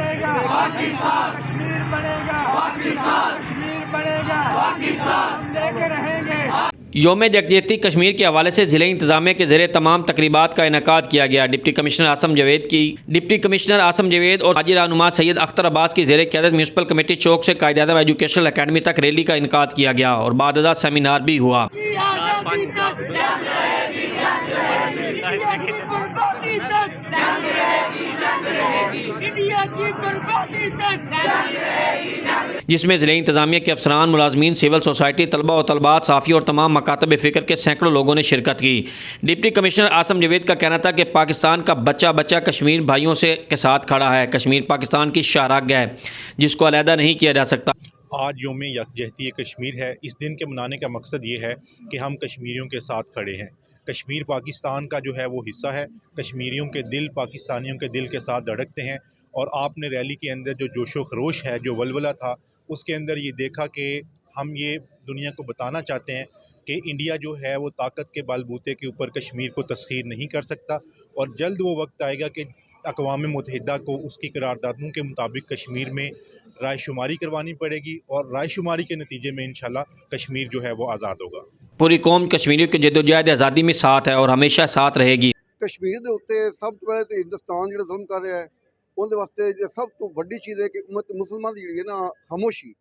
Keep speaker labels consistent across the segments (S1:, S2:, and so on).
S1: बनेगा पाकिस्तान, कश्मीर बनेगा पाकिस्तान, कश्मीर बनेगा पाकिस्तान, हम लेके रहेंगे।
S2: यौम यकजहती कश्मीर के हवाले से ज़िला इंतज़ामिया के ज़रिए तमाम तकरीबात का इनेकाद किया गया। डिप्टी कमिश्नर आसम जवेद और हाजी रहनुमा सैयद अख्तर अब्बास की ज़ेर क़यादत म्यूनसिपल कमेटी चौक से कायद-ए-आज़म एजुकेशनल अकेडमी तक रैली का इनेकाद किया गया और बाद सेमिनार भी हुआ। जिसमें ज़िला इंतज़ामिया के अफसरान, मुलाजमीन, सिविल सोसाइटी, तलबा और तलबात, साफ़ी और तमाम मकातब फ़िक्र के सैकड़ों लोगों ने शिरकत की। डिप्टी कमिश्नर आसम जवेद का कहना था कि पाकिस्तान का बच्चा बच्चा कश्मीर भाइयों के साथ खड़ा है। कश्मीर पाकिस्तान की शाहराग है जिसको अलहदा नहीं किया जा सकता।
S3: आज यौम यकजहती कश्मीर है। इस दिन के मनाने का मकसद ये है कि हम कश्मीरियों के साथ खड़े हैं। कश्मीर पाकिस्तान का जो है वो हिस्सा है। कश्मीरियों के दिल पाकिस्तानियों के दिल के साथ धड़कते हैं और आपने रैली के अंदर जो जोशो खरोश है, जो वलवला था, उसके अंदर ये देखा कि हम ये दुनिया को बताना चाहते हैं कि इंडिया जो है वो ताकत के बलबूते के ऊपर कश्मीर को तस्खीर नहीं कर सकता और जल्द वो वक्त आएगा कि अक़वाम मुत्तहिदा को उसकी करारदादों के मुताबिक कश्मीर में रायशुमारी करवानी पड़ेगी और रायशुमारी के नतीजे में इंशाल्लाह कश्मीर जो है वो आज़ाद होगा।
S2: पूरी कौम कश्मीरियों की जद्दोजहद आज़ादी में साथ है और हमेशा साथ रहेगी।
S4: कश्मीर के उत्ते सब तो पहले तो हिंदुस्तान जो जुल्म कर रहा है उनके वास्ते सब तो वड्डी चीज़ है कि उम्मत मुसलमान की है ना खामोशी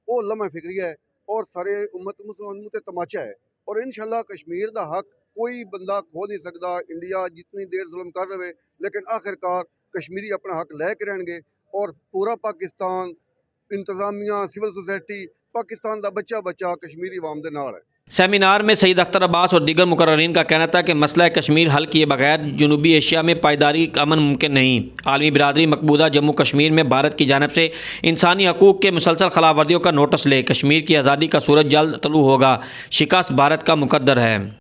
S4: वो लम्हा फिक्री है और सारे उम्मत मुसलमान ते तमाचा है और इंशाल्लाह कश्मीर का हक कोई बंदा खो नहीं सकता। इंडिया जितनी देर जुल्म कर रहे लेकिन आखिरकार कश्मीरी अपना हक लैके रहेंगे और पूरा पाकिस्तान, इंतज़ामिया, सिविल सोसाइटी, पाकिस्तान का बच्चा बच्चा कश्मीरी अवाम दे नाल है।
S2: सेमिनार में सैयद अख्तर अब्बास और दीगर मुकर्ररीन का कहना था कि मसला कश्मीर हल किए बगैर जनूबी एशिया में पायदारी अमन मुमकिन नहीं। आलमी बिरादरी मकबूदा जम्मू कश्मीर में भारत की जानब से इंसानी हकूक़ के मुसलसल खिलाफ वर्जियों का नोटिस ले। कश्मीर की आज़ादी का सूरज जल्द तलू होगा। शिकस्त भारत का मुकद्दर है।